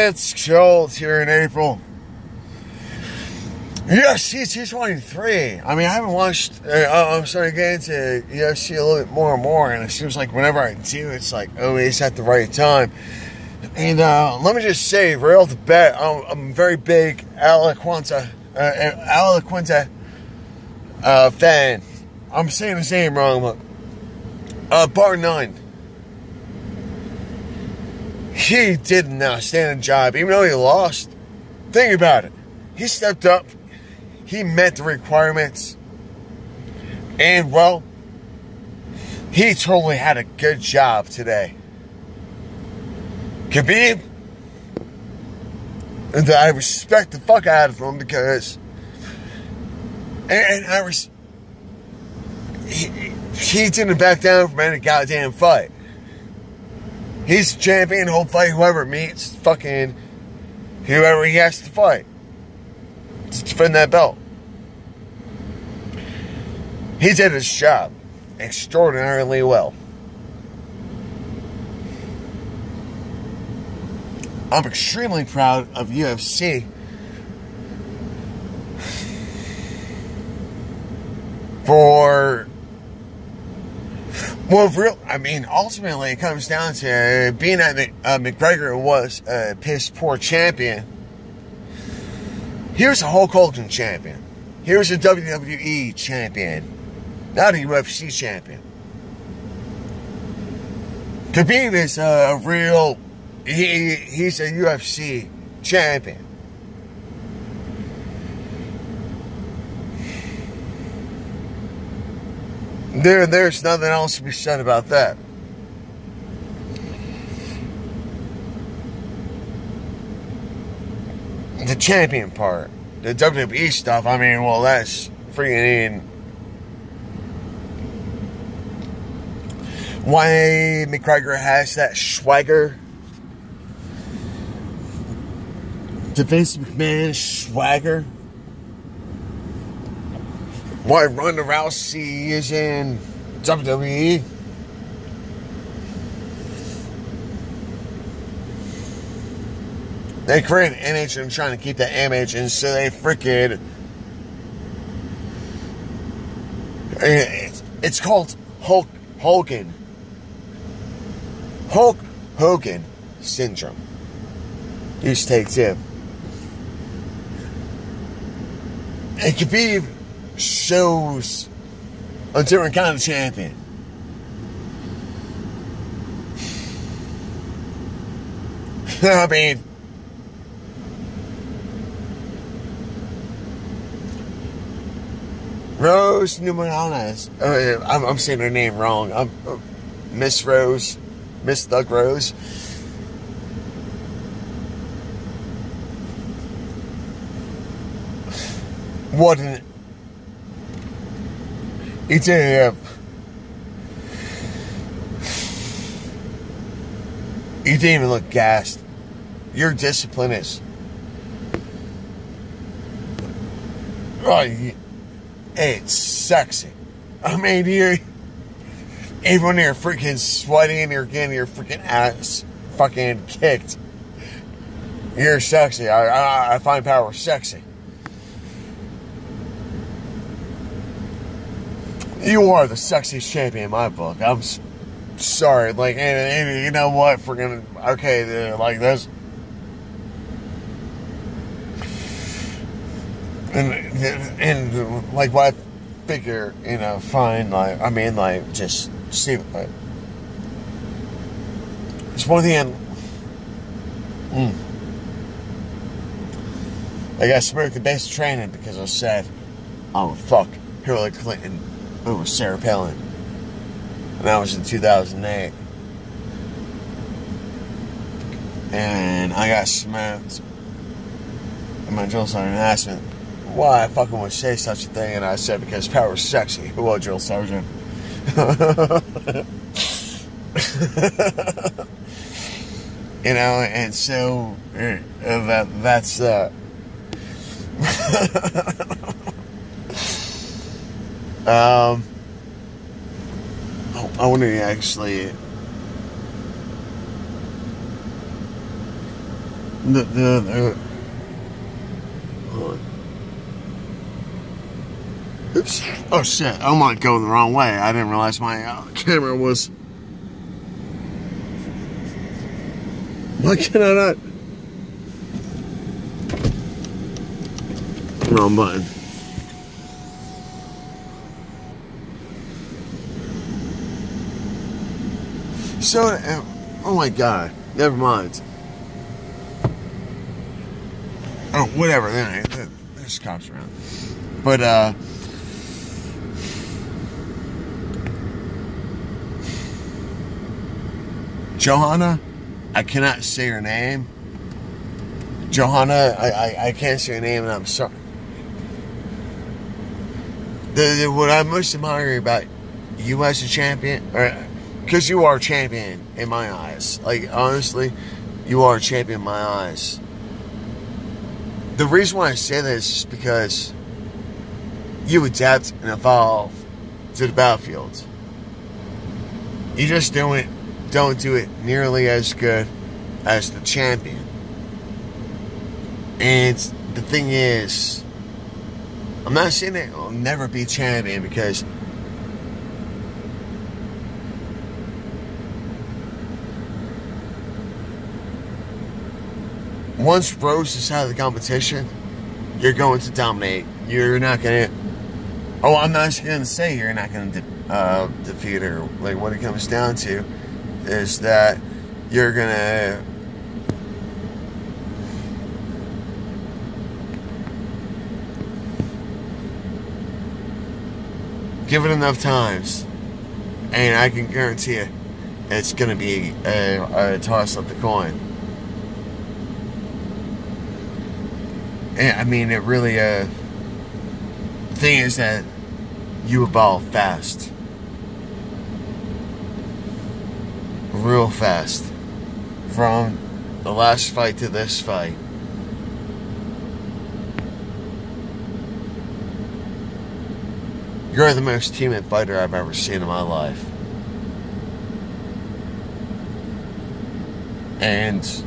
It's cold here in April. UFC 223. I mean, I haven't watched. I'm starting to get into UFC a little bit more and more, and it seems like whenever I do, it's like always at the right time. And let me just say, right off the bat, I'm a very big Al Quinta fan. I'm saying his name wrong, but bar none. He did an outstanding job, even though he lost. Think about it. He stepped up. He met the requirements. And, well, he totally had a good job today. Khabib, and I respect the fuck out of him because... He didn't back down from any goddamn fight. He's the champion. He'll fight whoever meets fucking whoever he has to fight to defend that belt. He did his job extraordinarily well. I'm extremely proud of UFC for... Well, ultimately, it comes down to being that McGregor was a piss poor champion. He was a Hulk Hogan champion. He was a WWE champion, not a UFC champion. Khabib is a real... He's a UFC champion. There's nothing else to be said about that. The champion part, the WWE stuff, I mean, well, that's freaking... Why McGregor has that swagger. The Vince McMahon swagger. Why Ronda Rousey is in WWE. They created an image and trying to keep that image, and so they freaking... It's called Hulk Hogan syndrome. Just takes him. And Khabib shows a different kind of champion. I mean, Rose Namajunas. I'm saying her name wrong. Miss Thug Rose. What an... He didn't even look gassed. Your discipline is... Oh, it's sexy. I mean, even when you're freaking sweaty and you're getting your freaking ass fucking kicked, you're sexy. I find power sexy. You are the sexiest champion in my book. I'm sorry. Like, and you know what? Okay, like this. And like, what I figure, fine. Like, I mean, like, just see it. Like, it's one thing. I got smoked the basic training because I said, "Oh fuck, Hillary Clinton over Sarah Palin," and that was in 2008. And I got smoked. And my drill sergeant asked me why I fucking would say such a thing, and I said because power is sexy. Well, drill sergeant. And so that's I want to actually hold on. Oops. Oh shit, I'm like going the wrong way. I didn't realize my camera was... Why can I not? Wrong button. So, oh my god, never mind. Oh, whatever, there's cops around. But, Johanna, I cannot say her name. Johanna, I can't say her name, and I'm sorry. What I most admire about you as a champion, because you are a champion in my eyes. Like, honestly, you are a champion in my eyes. The reason why I say this is because you adapt and evolve to the battlefield. You just don't do it nearly as good as the champion. And the thing is, I'm not saying that I'll never be champion, because once Rose is out of the competition, you're going to dominate. You're not going to... Oh, I'm not going to say you're not going to defeat her. Like, what it comes down to is that you're going to... give it enough times, and I can guarantee you it's going to be a toss of the coin. And I mean, it really, the thing is that you evolve fast. Real fast. From the last fight to this fight. You're the most team fighter I've ever seen in my life. And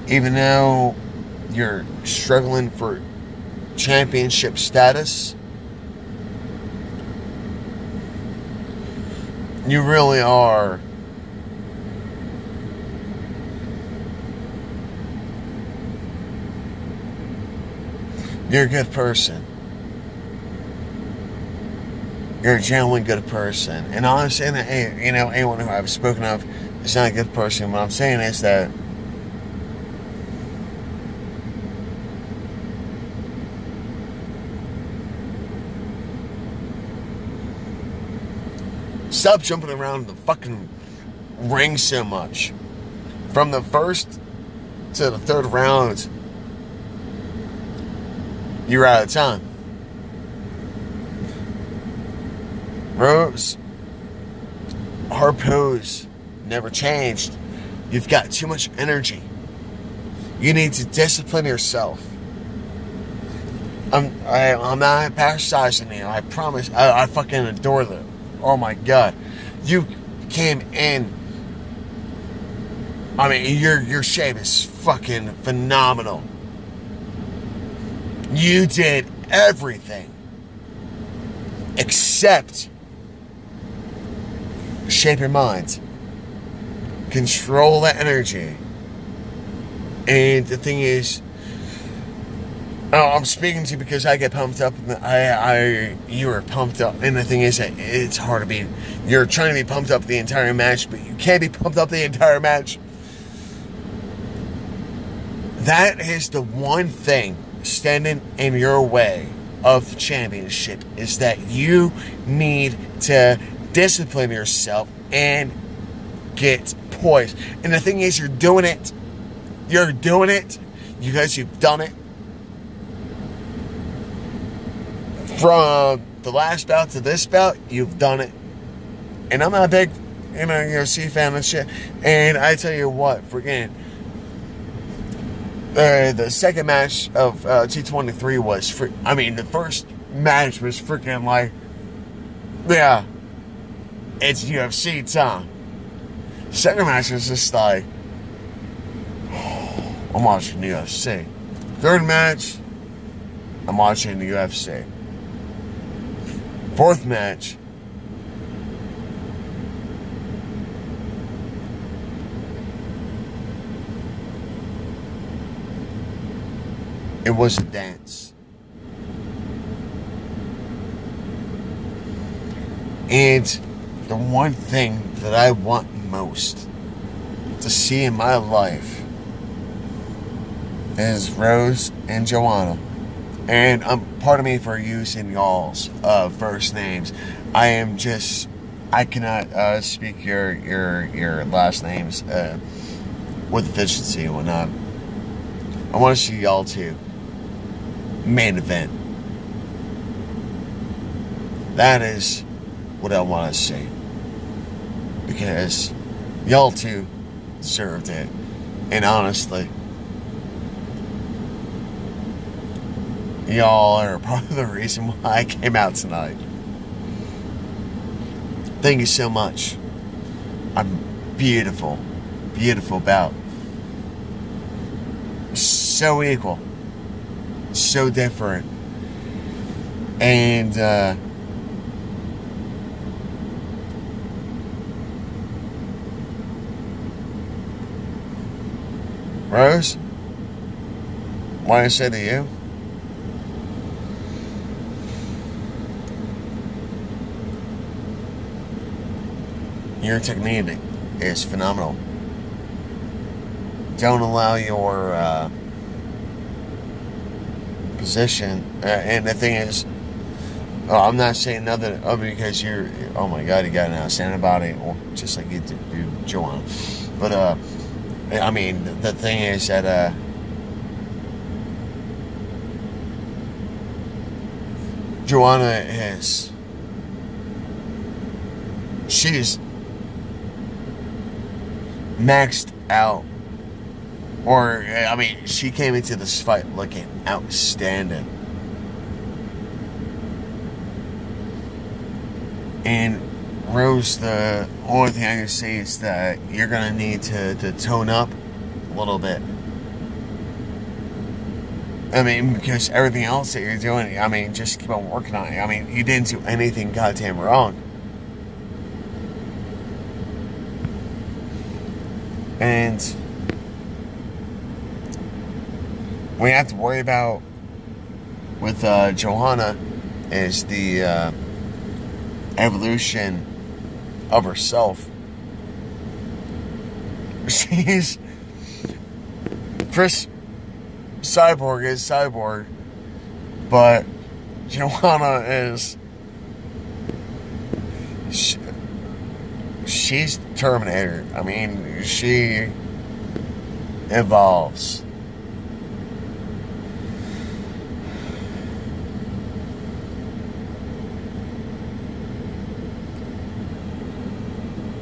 even though you're struggling for championship status, you really are you're a good person. You're a genuinely good person. And I'm not saying that, you know, anyone who I've spoken of is not a good person. What I'm saying is that stop jumping around the fucking ring so much. From the first to the third round, you're out of time. Rose, her pose never changed. You've got too much energy. You need to discipline yourself. I'm not parasitizing you. I promise. I fucking adore them. Oh my god, you came in. I mean, your shape is fucking phenomenal. You did everything except shape your mind, control that energy. And the thing is, I'm speaking to you because I get pumped up. You are pumped up, and the thing is that it's hard to be. You're trying to be pumped up the entire match, but you can't be pumped up the entire match. That is the one thing standing in your way of the championship, is that you need to discipline yourself and get poised. And the thing is, you're doing it. You're doing it. You guys, you've done it. From the last bout to this bout, you've done it. And I'm not a big, UFC fan and shit. And I tell you what, freaking the second match of T23 was the first match was freaking like, yeah, it's UFC time. Second match was just like, I'm watching the UFC. Third match, I'm watching the UFC. Fourth match, it was a dance. And the one thing that I want most to see in my life is Rose and Joanna. And pardon me for using y'all's first names. I cannot speak your last names with efficiency and whatnot. I want to see y'all two main event. That is what I want to see, because y'all two deserved it. And honestly, y'all are part of the reason why I came out tonight. Thank you so much. I'm beautiful bout. So equal, so different, and Rose, what I say to you, your technique is phenomenal. Don't allow your position, and the thing is, I'm not saying nothing because you're, oh my God, you got an outstanding body, or just like you do, Joanna. But I mean, the thing is that Joanna she's maxed out. Or, I mean, she came into this fight looking outstanding. And Rose, the only thing I can say is that you're going to need to tone up a little bit. I mean, because everything else that you're doing, I mean, just keep on working on it. I mean, you didn't do anything goddamn wrong. And we have to worry about with Johanna is the evolution of herself. Chris Cyborg is Cyborg, but Johanna is she's Terminator. I mean, she evolves.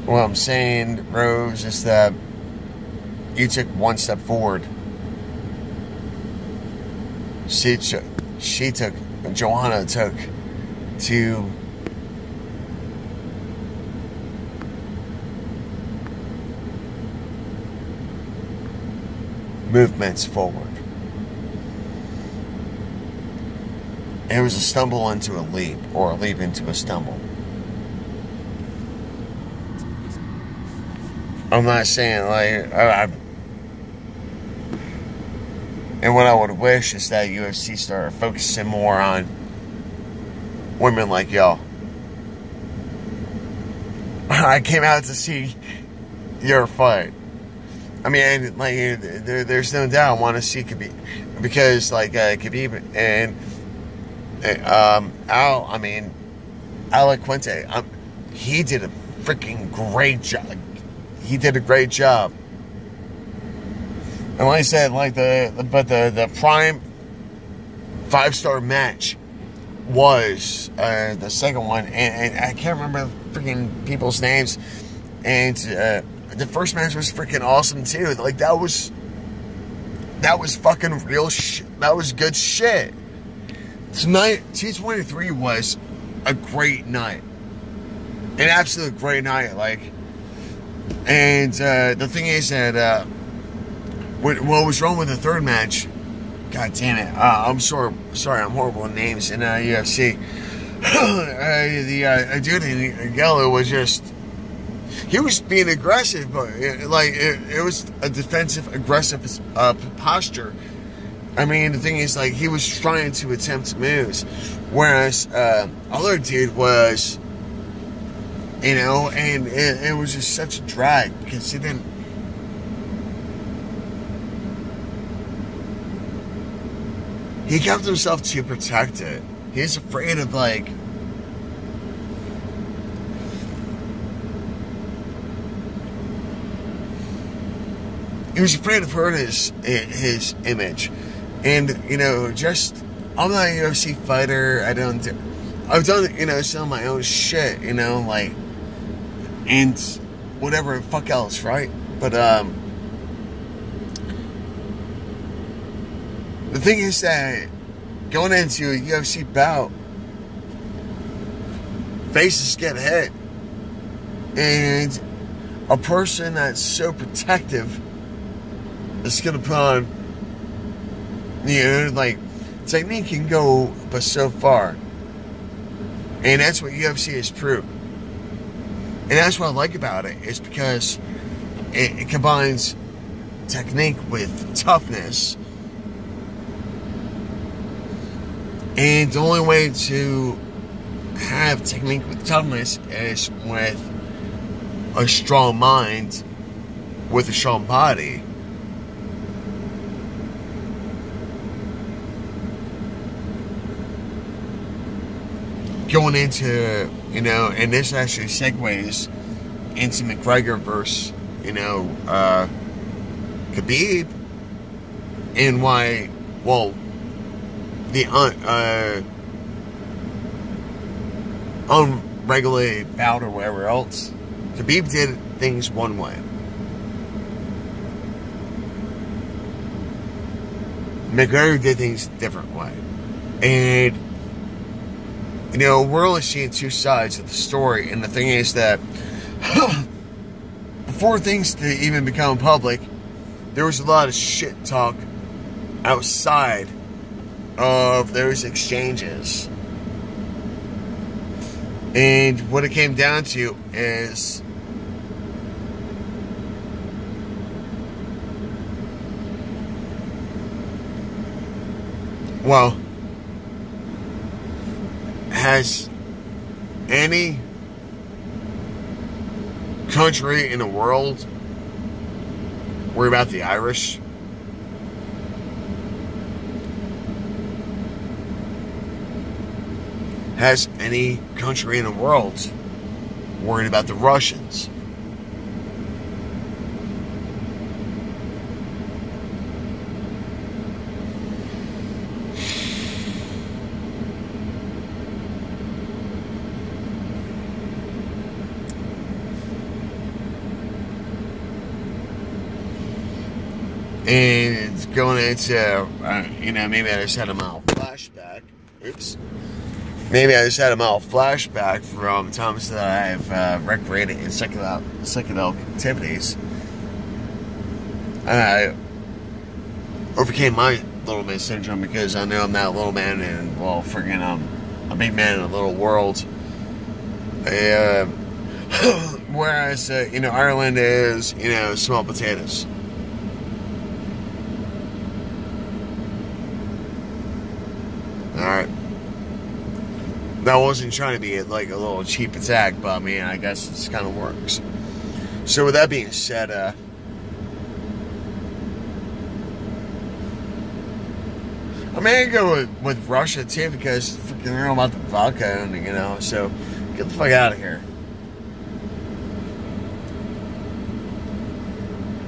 What I'm saying, Rose, is that you took one step forward. Johanna took two movements forward. It was a stumble into a leap, or a leap into a stumble. I'm not saying like and what I would wish is that UFC started focusing more on women like y'all. I came out to see your fight. I mean, like, there's no doubt I want to see Khabib, because like Khabib and Alec Quinte, he did a freaking great job. He did a great job. And like I said, like the prime 5-star match was the second one, and I can't remember freaking people's names. And the first match was freaking awesome too. Like that was fucking real shit. That was good shit. Tonight, T23 was a great night, an absolute great night. Like, and the thing is that what was wrong with the third match? God damn it! I'm sorry, I'm horrible with names in UFC. The dude in yellow was just, he was being aggressive, but it was a defensive, aggressive posture. I mean, the thing is, like, he was trying to attempt moves, whereas other dude was, you know, and it was just such a drag because he didn't. He kept himself too protected. He's afraid of, like, he was afraid of hurting his image. And, you know, just, I'm not a UFC fighter. I've done, you know, some of my own shit, you know, like, and whatever the fuck else, right? But, the thing is that going into a UFC bout, faces get hit. And a person that's so protective is going to put on, you know, like, technique can go but so far. And that's what UFC has proved. And that's what I like about it, is because it combines technique with toughness. And the only way to have technique with toughness is with a strong mind with a strong body. Going into, you know, and this actually segues into McGregor versus, you know, Khabib, and why, well, the unregulated bout or whatever else, Khabib did things one way. McGregor did things a different way. And, you know, we're only seeing two sides of the story. And the thing is that before things to even become public, there was a lot of shit talk outside of those exchanges. And what it came down to is, well, has any country in the world worried about the Irish? Has any country in the world worried about the Russians? And going into, you know, maybe I just had a mild flashback. Oops. Maybe I just had a mild flashback from times that I've recreated in psychedelic activities. I overcame my little man syndrome because I know I'm not a little man, and, well, friggin' I'm a big man in a little world. Whereas, you know, Ireland is, you know, small potatoes. Alright. That wasn't trying to be like a little cheap attack, but I mean, I guess this kind of works. So with that being said, I may go with Russia too, because freaking they're all about the vodka, and, you know, so get the fuck out of here.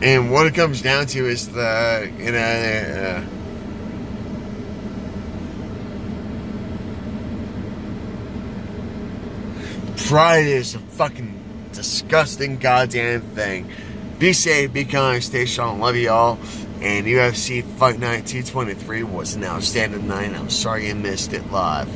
And what it comes down to is the, you know, pride is a fucking disgusting goddamn thing. Be safe, be kind, stay strong, love you all. And UFC Fight Night 223 was an outstanding night. I'm sorry you missed it live.